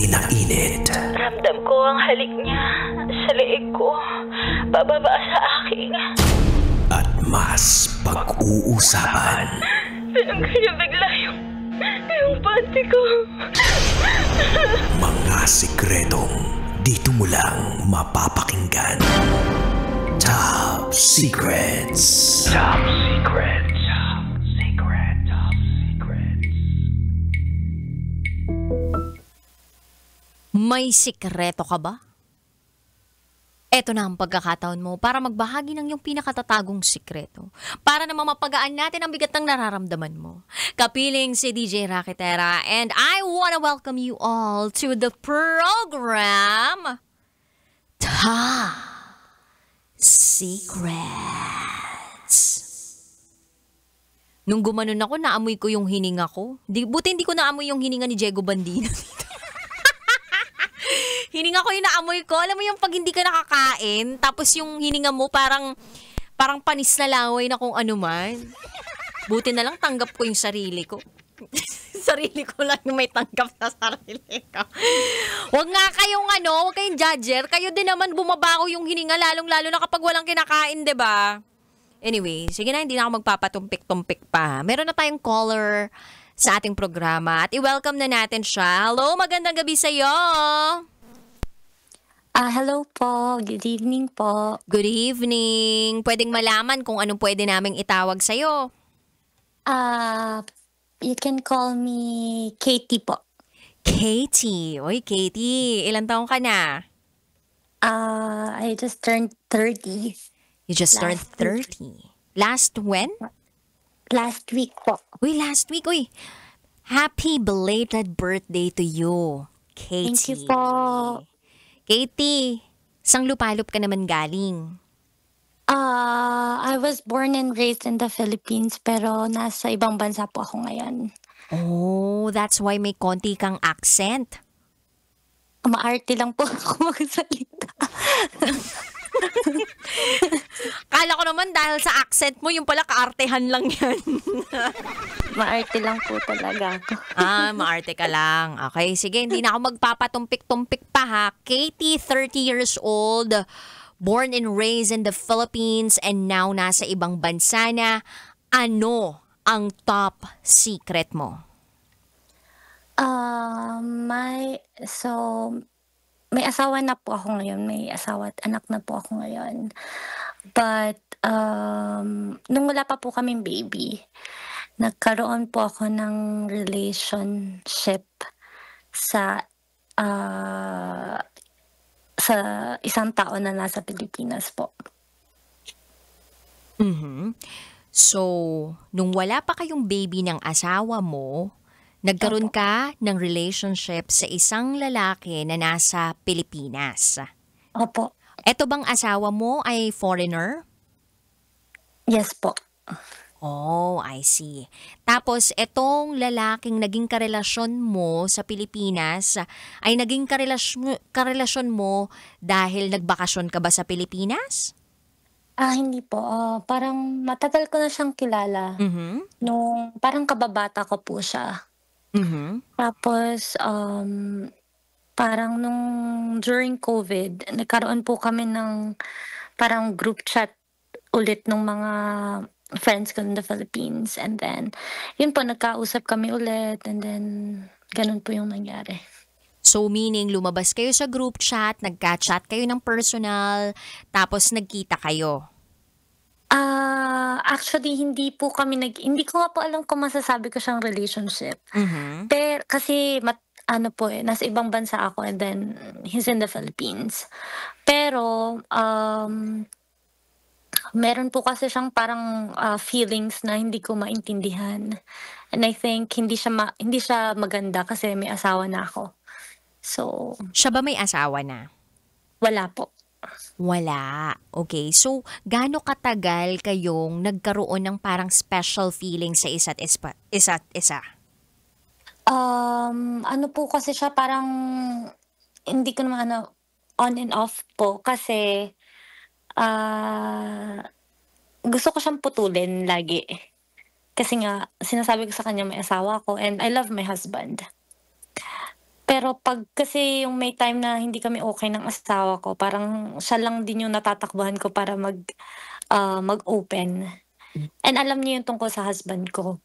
Matindi na init. Ramdam ko ang halik niya sa leeg ko, bababa sa akin. At mas pag-uusapan. Tinanggal niya bigla yung panty ko. Mga sikretong dito mo lang mapapakinggan. Top Secrets. Top Secrets. Top Secret. Top Secrets. May sikreto ka ba? Eto na ang pagkakataon mo para magbahagi ng iyong pinakatatagong sikreto. Para naman mapagaan natin ang bigat ng nararamdaman mo. Kapiling si DJ Raketera, and I wanna welcome you all to the program Top Secrets. Nung gumanon ako, naamoy ko yung hininga ko. Buti hindi ko naamoy yung hininga ni Diego Bandino. Hininga ko yung naamoy ko. Alam mo yung pag hindi ka nakakain, tapos yung hininga mo parang panis na laway na kung ano man. Buti na lang tanggap ko yung sarili ko. Sarili ko lang yung may tanggap sa sarili ko. Huwag nga kayong huwag kayong judger. Kayo din naman bumabaho yung hininga, lalong-lalo na kapag walang kinakain, 'di ba? Anyway, sige na, hindi na ako magpapatumpik-tumpik pa. Meron na tayong caller sa ating programa at i-welcome na natin siya. Hello, magandang gabi sa'yo. Hello po. Good evening po. Good evening. Pwedeng malaman kung anong pwede naming itawag sa'yo. You can call me Katie po. Katie. Oy, Katie. Ilang taong ka na? I just turned 30. You just turned 30. Last when? Last week po. Uy, last week. Uy, happy belated birthday to you, Katie. Thank you po. Katie, sang lupalop ka naman galing? I was born and raised in the Philippines pero nasa ibang bansa po ako ngayon. Oh, that's why may konti kang accent. Maarte lang po ako magsalita. Kala ko naman dahil sa accent mo, yung pala kaartehan lang yan. Maarte lang po talaga ako. Maarte ka lang. Okay, sige, hindi na ako magpapatumpik-tumpik pa ha. Katie, 30 years old, born and raised in the Philippines, and now nasa ibang bansa na. Ano ang top secret mo? May asawa na po ako ngayon. May asawa at anak na po ako ngayon. But, nung wala pa po kaming baby, nagkaroon po ako ng relationship sa isang tao na nasa Pilipinas po. Mm-hmm. So, nung wala pa kayong baby ng asawa mo, nagkaroon ka ng relationship sa isang lalaki na nasa Pilipinas. Opo. Eto bang asawa mo ay foreigner? Yes po. Oh, I see. Tapos, etong lalaking naging karelasyon mo sa Pilipinas, ay naging karelasyon mo dahil nagbakasyon ka ba sa Pilipinas? Hindi po. Parang matagal ko na siyang kilala. Mm-hmm. Nung parang kababata ko po siya. Mm-hmm. Tapos, parang nung during COVID, nagkaroon po kami ng parang group chat ulit ng mga friends ko in the Philippines. And then, yun po, nagkausap kami ulit. And then, ganun po yung nangyari. So, meaning, lumabas kayo sa group chat, nagka-chat kayo ng personal, tapos nagkita kayo? Actually, hindi ko nga po alam kung masasabi ko siyang relationship. Mm-hmm. Pero, kasi, nasa ibang bansa ako and then, he's in the Philippines. Pero, meron po kasi siyang parang feelings na hindi ko maintindihan. And I think, hindi siya maganda kasi may asawa na ako. So, siya ba may asawa na? Wala po. Wala. Okay. So, gaano katagal kayong nagkaroon ng parang special feeling sa isa't isa? Ano po kasi siya parang, hindi ko naman on and off po. Kasi, gusto ko siyang putulin lagi. Kasi nga, sinasabi ko sa kanya may asawa ko and I love my husband. Pero 'pag kasi yung may time na hindi kami okey ng asawa ko, parang siya lang din yung natatakbuhan ko para mag-open. And alam niya yung tungkol sa husband ko.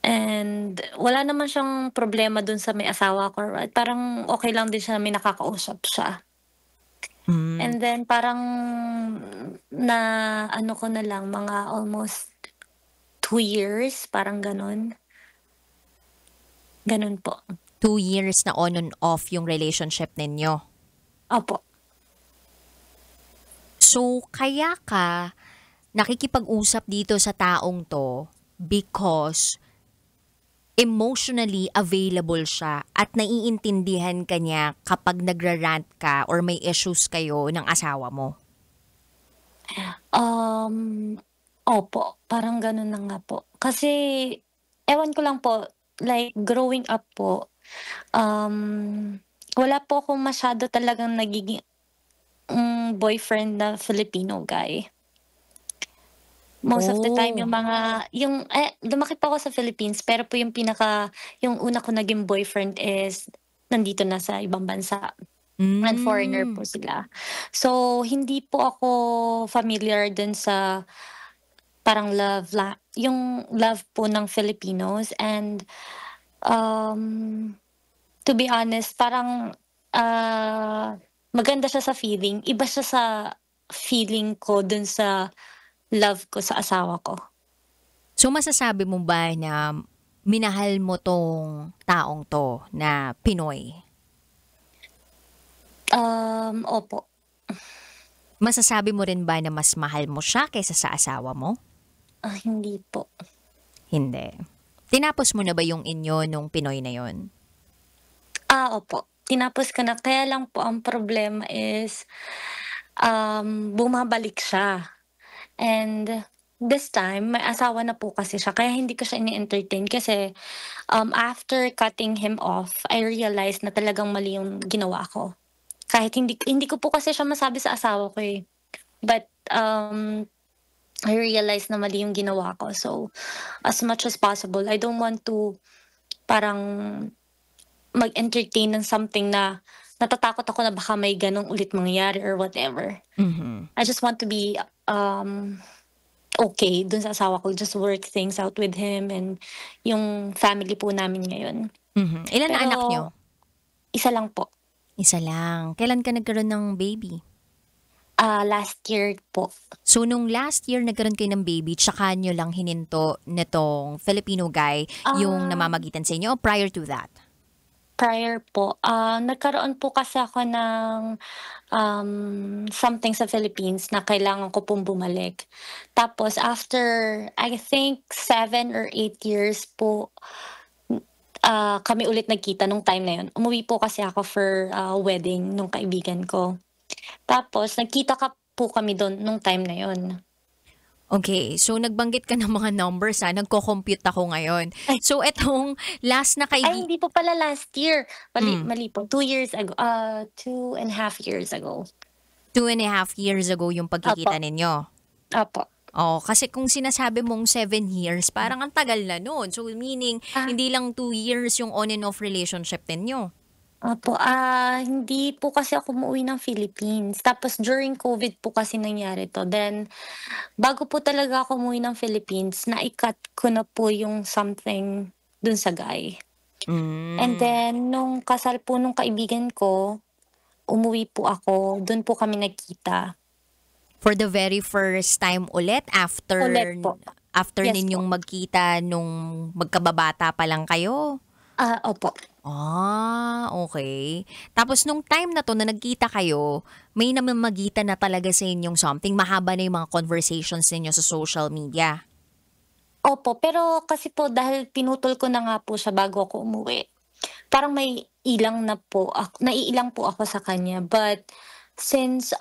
And wala naman siyang problema dun sa may asawa ko, at parang okey lang din siya na may nakakausap siya. Hmm. And then parang na ano ko na lang, mga almost 2 years, parang gano'n. Gano'n po. 2 years na on and off yung relationship ninyo. Opo. So, kaya ka nakikipag-usap dito sa taong 'to because emotionally available siya at naiintindihan ka niya kapag nagra-rant ka or may issues kayo ng asawa mo? Um, Opo, parang gano'n na nga po. Kasi ewan ko lang po, like growing up po, wala po akong masyado talagang nagiging, boyfriend na Filipino guy. Most of the time Oh. lumaki po ako sa Philippines, pero po yung una ko naging boyfriend is nandito na sa ibang bansa, and foreigner Hmm. po sila. So, hindi po ako familiar dun sa parang yung love po ng Filipinos, and, um, to be honest, parang, maganda siya sa feeling, iba siya sa feeling ko dun sa love ko sa asawa ko. So, masasabi mo ba na minahal mo 'tong taong 'to na Pinoy? Opo. Masasabi mo rin ba na mas mahal mo siya kaysa sa asawa mo? Hindi po. Hindi. Tinapos mo na ba yung inyo nung Pinoy na yon? Opo. Tinapos ko na, kaya lang po ang problema is, bumabalik siya. And this time, may asawa na po kasi siya, kaya hindi ko siya ini-entertain kasi, after cutting him off, I realized na talagang mali yung ginawa ko. Kahit hindi hindi ko po kasi siya masabi sa asawa ko, eh. But, I realized na mali yung ginawa ko. So, as much as possible, I don't want to parang mag-entertain ng something na natatakot ako na baka may gano'n ulit mangyari or whatever. Mhm. I just want to be, okay dun sa asawa ko, just work things out with him and yung family po namin ngayon. Mhm. Ilan na Pero anak niyo? isa lang po, Isa lang. Kailan ka nagkaroon ng baby? last year po. So, nung last year nagkaroon kayo ng baby, tsaka nyo lang hininto nitong Filipino guy yung Ah, namamagitan sa inyo o prior to that? Prior po, nagkaroon po kasi ako ng, something sa Philippines na kailangan ko pong bumalik. Tapos after, I think 7 or 8 years po, kami ulit nagkita nung time na yun. Umuwi po kasi ako for, wedding nung kaibigan ko. Tapos nagkita po kami dun nung time na yun. Okay, so nagbanggit ka ng mga numbers nagko-compute ako ngayon. Ay, So, etong last na hindi po pala last year, mali Hmm, mali po, 2 years ago, 2.5 years ago. 2.5 years ago yung Opo, pagkikita ninyo? opo. Oh, kasi kung sinasabi mong 7 years, parang ang tagal na nun. So, meaning, Ah, hindi lang 2 years yung on and off relationship ninyo. Opo, hindi po kasi ako umuwi ng Philippines, tapos during COVID po kasi nangyari 'to. Then bago po talaga ako umuwi ng Philippines, nai-cut ko na po yung something dun sa guy. And Hmm. then nung kasal po nung kaibigan ko, umuwi po ako, dun po kami nagkita. For the very first time ulit Ulit after po, after yes po. ninyong magkita nung magkababata pa lang kayo? Opo. Okay. Tapos nung time na 'to na nagkita kayo, may namamagitan na talaga sa inyong something, mahaba na yung mga conversations ninyo sa social media? Opo, pero kasi po dahil pinutol ko na nga po siya bago ako umuwi, parang naiilang po ako sa kanya. But since,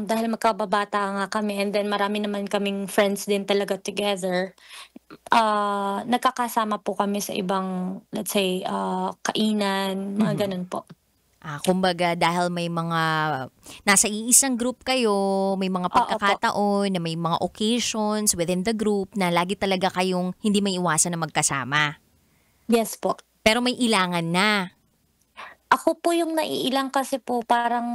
dahil magkababata nga kami, and then marami naman kaming friends din talaga together, nagkakasama po kami sa ibang, let's say, kainan, mga Mhm. gano'n po. Kumbaga dahil may mga nasa iisang group kayo, may mga Opo, pagkakataon na may mga occasions within the group na lagi talaga kayong hindi maiiwasan na magkasama. yes po. Pero may ilangan na. Ako po yung naiilang kasi po parang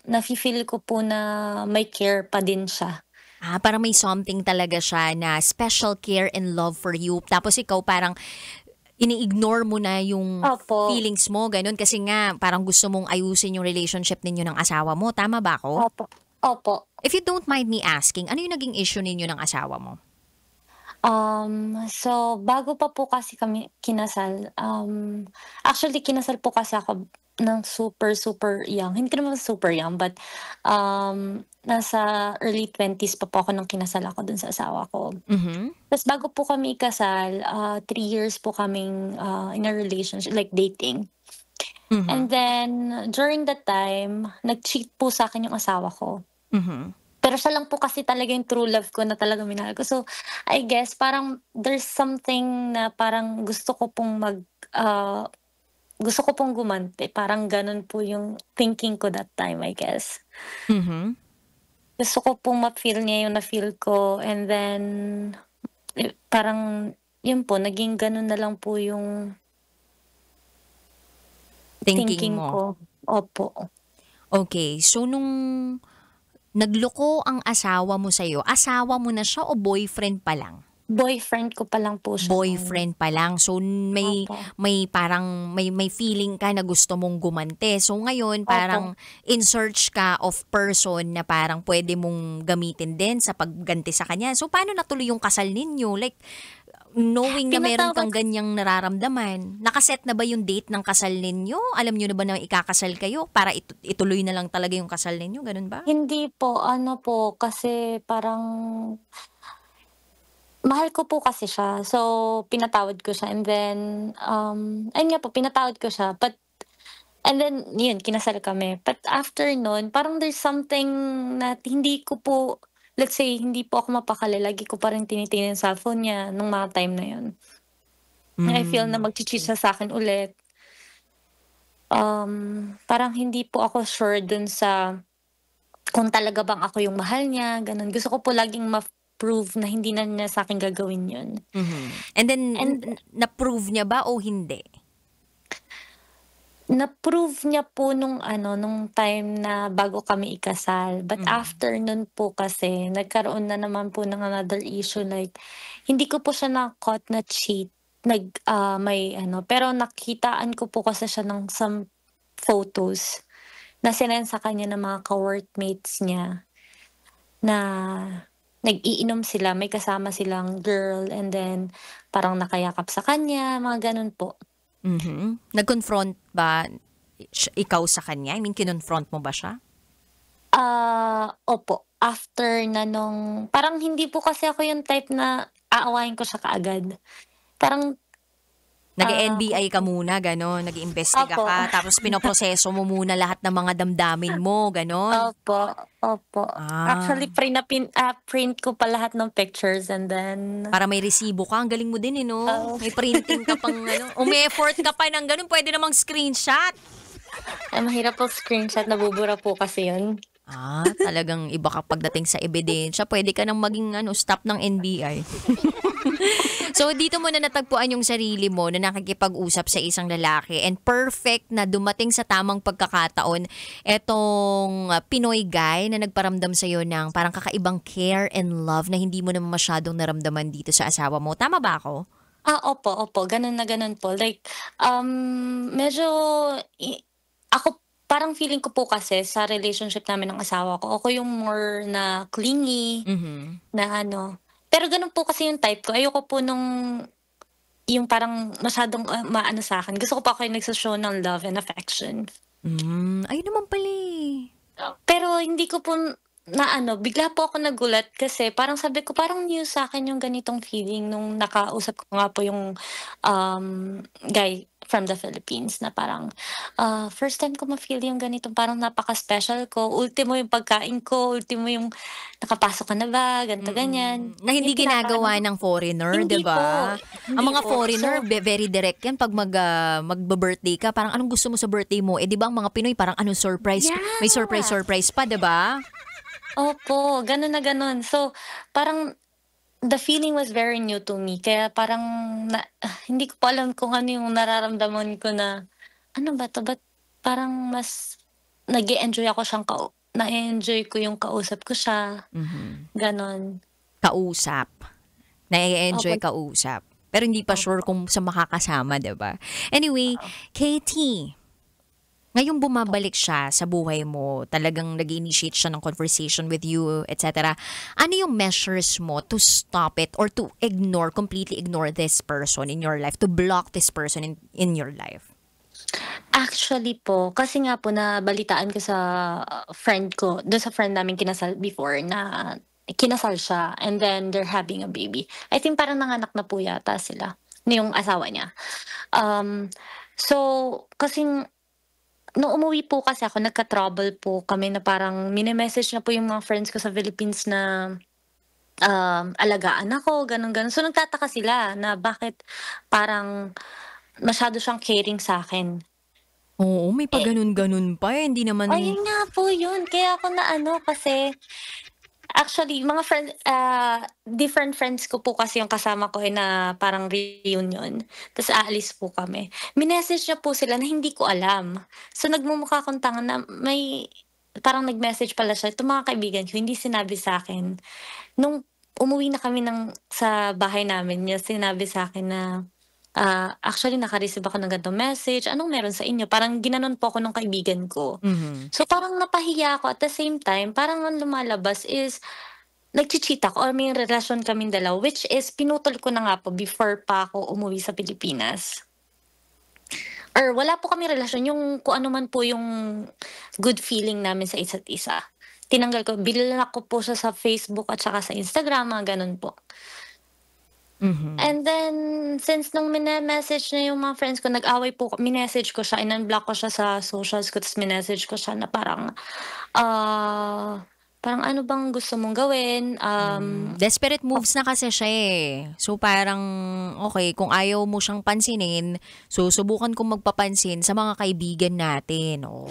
nafi-feel ko po na may care pa din siya. Parang may something talaga siya na special care and love for you. Tapos ikaw parang ini-ignore mo na yung Opo, feelings mo, ganun. Kasi nga, parang gusto mong ayusin yung relationship ninyo ng asawa mo. Tama ba ako? opo, opo. If you don't mind me asking, ano yung naging issue ninyo ng asawa mo? So bago pa po kasi kami kinasal, actually kinasal po kasi ako ng super, super young. Hindi ko naman super young, but, nasa early 20s pa po ako nung kinasal ako dun sa asawa ko. Mhm. Tas bago po kami ikasal, 3 years po kaming, in a relationship, like dating. Mhm. And then during that time, nag-cheat po sa'kin yung asawa ko. Mhm. Pero siya lang po kasi talaga yung true love ko na talagang minahal ko. So, I guess parang there's something na parang gusto ko pong gumanti. Parang gano'n po yung thinking ko that time, I guess. Mhm. Gusto ko pong ma-feel niya yung na-feel ko, and then, parang yun po, naging gano'n na lang po yung Thinking thinking mo. ko. Opo. Okay, so nung nagloko ang asawa mo sa'yo, asawa mo na siya o boyfriend pa lang? Boyfriend ko pa lang po siya nun. Boyfriend pa lang. So may Opo. may parang may feeling ka na gusto mong gumante. So ngayon Opo. parang in search ka of person na parang pwede mong gamitin din sa pagganti sa kanya. So paano natuloy yung kasal ninyo? Like knowing na meron kang Pinatawad ganyang nararamdaman. Nakaset na ba yung date ng kasal ninyo? Alam niyo na ba na ikakasal kayo para ituloy na lang talaga yung kasal ninyo, ganun ba? Hindi po, ano po, kasi parang mahal ko po kasi siya. So, pinatawad ko siya, and then, ayun nga po, pinatawad ko siya. But and then yun, kinasal kami. But after nun, parang there's something na hindi ko po, let's say, hindi po ako mapakali. Lagi ko pa rin tinitingnan yung cellphone niya nung mga time na yun. I feel na magche-cheat Okay. siya sa'kin ulit. Parang hindi po ako sure dun sa kung talaga bang ako yung mahal niya, gano'n. Gusto ko po laging ma-prove na hindi na niya sa'kin gagawin yun. Mhm. And then And na-prove niya ba o hindi? na-prove niya po nung ano, nung time na bago kami ikasal. But Mhm. after nun po kasi, nagkaroon na naman po ng another issue, like hindi ko po siya na-caught na cheat. May ano, pero nakitaan ko po kasi siya ng some photos na sinend sa kanya ng mga ka-workmates niya na nag-iinom sila, may kasama silang girl, and then parang nakayakap sa kanya, mga gano'n po. Mhm. Nag-confront ba ikaw sa kanya? I mean, kinonfront mo ba siya? Opo. After na nung parang hindi po kasi ako yung type na aawayin ko siya kaagad. Parang, Nag-e-NBI ka opo, muna, gano'n, nag-iimbestiga opo, ka, tapos pinoproseso mo muna lahat ng mga damdamin mo, gano'n? opo, opo. Ah, Actually, print ko pa lahat ng pictures, and then, para may resibo ka, ang galing mo din 'no? oh, May printing ka pang ano, umi-effort ka pa ng gano'n, puwede namang screenshot. mahirap po screenshot, nabubura po kasi yun. Talagang iba ka pagdating sa ebidensya, puwede ka ng maging ano, staff ng NBI. So dito mo na natagpuan yung sarili mo na nakikipag-usap sa isang lalaki and perfect na dumating sa tamang pagkakataon etong Pinoy guy na nagparamdam sa'yo ng parang kakaibang care and love na hindi mo naman masyadong naramdaman dito sa asawa mo. Tama ba ako? Opo, opo, gano'n na gano'n po. Like, medyo ako parang feeling ko po kasi sa relationship namin ng asawa ko, ako yung more na clingy, Mhm. na ano, pero gano'n po kasi yung type ko. Ayoko po nung yung parang masyadong, maano sa'kin. Gusto ko po ako yung nagso-show ng love and affection. Ayun naman pala eh. Pero hindi ko po na ano, bigla po ako nagulat kasi parang sabi ko, parang new sa'kin yung ganitong feeling nung nakausap ko nga po yung, guy from the Philippines, na parang, first time ko ma-feel yung ganitong parang napaka-special ko, ultimo yung pagkain ko, ultimo yung nakapasok ka na ba, ganito, ganyan. Na hindi Yung ginagawa pinakaano, ng foreigner, 'di hindi po, ba? Ang hindi mga po. foreigner So, very direct 'yan 'pag magbi-birthday ka, parang anong gusto mo sa birthday mo? Eh 'di ba ang mga Pinoy parang anong surprise, may yeah, surprise pa, 'di ba? opo, gano'n na gano'n. So, parang the feeling was very new to me, kaya parang hindi ko pa alam kung ano yung nararamdaman ko na, ano ba 'to, ba't parang mas nag-e-enjoy ako siyang na-e-enjoy ko yung kausap ko siya, gano'n. Kausap. Opo, Nai-enjoy kausap. Pero hindi pa sure opo, kung sa makakasama, 'di ba? Anyway, Katie, ngayong bumabalik siya sa buhay mo, talagang nag-initiate siya ng conversation with you, etc. Ano yung measures mo to stop it or to completely ignore this person in your life, to block this person in your life? Actually po, kasi nga po nabalitaan ko sa friend ko, dun sa friend namin kinasal before na kinasal siya and then they're having a baby. I think parang nanganak na po yata sila, yung asawa niya. Um, so kasing nung umuwi po kasi ako nagka-trouble po kami na parang mine-message na po yung mga friends ko sa Philippines na, alagaan ako gano'n, gano'n. So nagtataka sila na bakit parang masyado siyang caring sa'kin. Oo, may pa Eh ganun-ganun pa, eh, hindi naman ayun nga po yun, kaya ako naano kasi actually mga different friends ko po kasi yung kasama ko, na parang reunion, ta's aalis po kami. Minessage niya po sila na hindi ko alam. So nagmumukha akong tanga na parang nag-message pala siya, itong mga kaibigan ko hindi sinabi sa'kin. Nung umuwi na kami sa bahay namin niya sinabi sa'kin na, "Actually naka-receive ako ng ganitong message, anong meron sa inyo?" Parang ginanon po ako nung kaibigan ko. mhm. So parang napahiya ako at the same time parang ang lumalabas is nagchi-cheat ako or may relasyon kaming dalawa, which is pinutol ko na nga po before pa ako umuwi sa Pilipinas. Or wala po kaming relasyon, yung kung ano man po yung good feeling namin sa isa't isa. Tinanggal ko, binlock ko po siya sa Facebook at saka sa Instagram, mga gano'n po. Mhm. And then since nung mine-message niya yung mga friends ko, nag-away po minessage ko siya, in-unblock ko siya sa socials ko ta's minessage ko siya na parang, parang, "Ano bang gusto mong gawin?" Desperate moves na kasi siya, eh. So, parang, okay, kung ayaw mo siyang pansinin, so subukan kong magpapansin sa mga kaibigan natin, oh.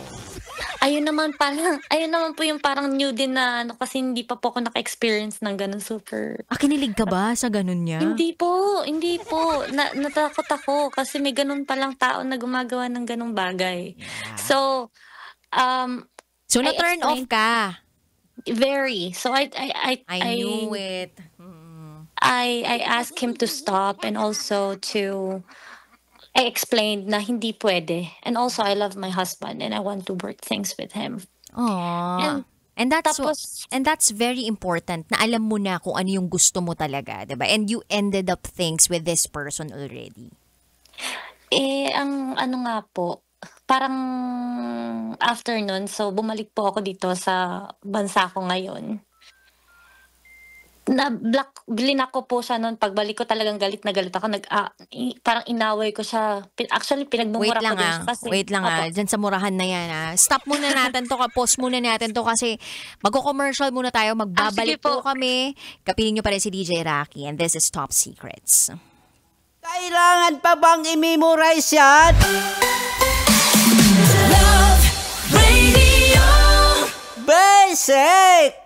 Ayun naman po yung parang new din na ano, kasi hindi pa po ako naka-experience ng gano'n super. Kinilig ka ba sa ganun niya? Hindi po, natakot ako kasi may gano'n palang tao na gumagawa ng gano'ng bagay. Yeah. So, um, So, I na-turn off explained ka? very. So I knew it. I asked him to stop and also I explained na hindi puwede and also I love my husband and I want to work things with him. Aw. And tapos And that's very important na alam mo na kung ano yung gusto mo talaga, 'di ba? And you ended up things with this person already. ang ano nga po, parang after nun, so bumalik po ako dito sa bansa ko ngayon. Blinak ko po siya nun, pagbalik ko talagang galit na galit ako, parang inaway ko siya, actually Wait pinagmumura ko lang din siya kasi wait lang opo. diyan sa murahan na 'yan, Stop muna natin 'to, pause muna natin 'to kasi magko-commercial muna tayo, Sige magbabalik po po. kami. Kapiling niyo pa rin si DJ Rocky and this is Top Secrets. Kailangan pa bang i-memorize yan? Love Radio. Basic!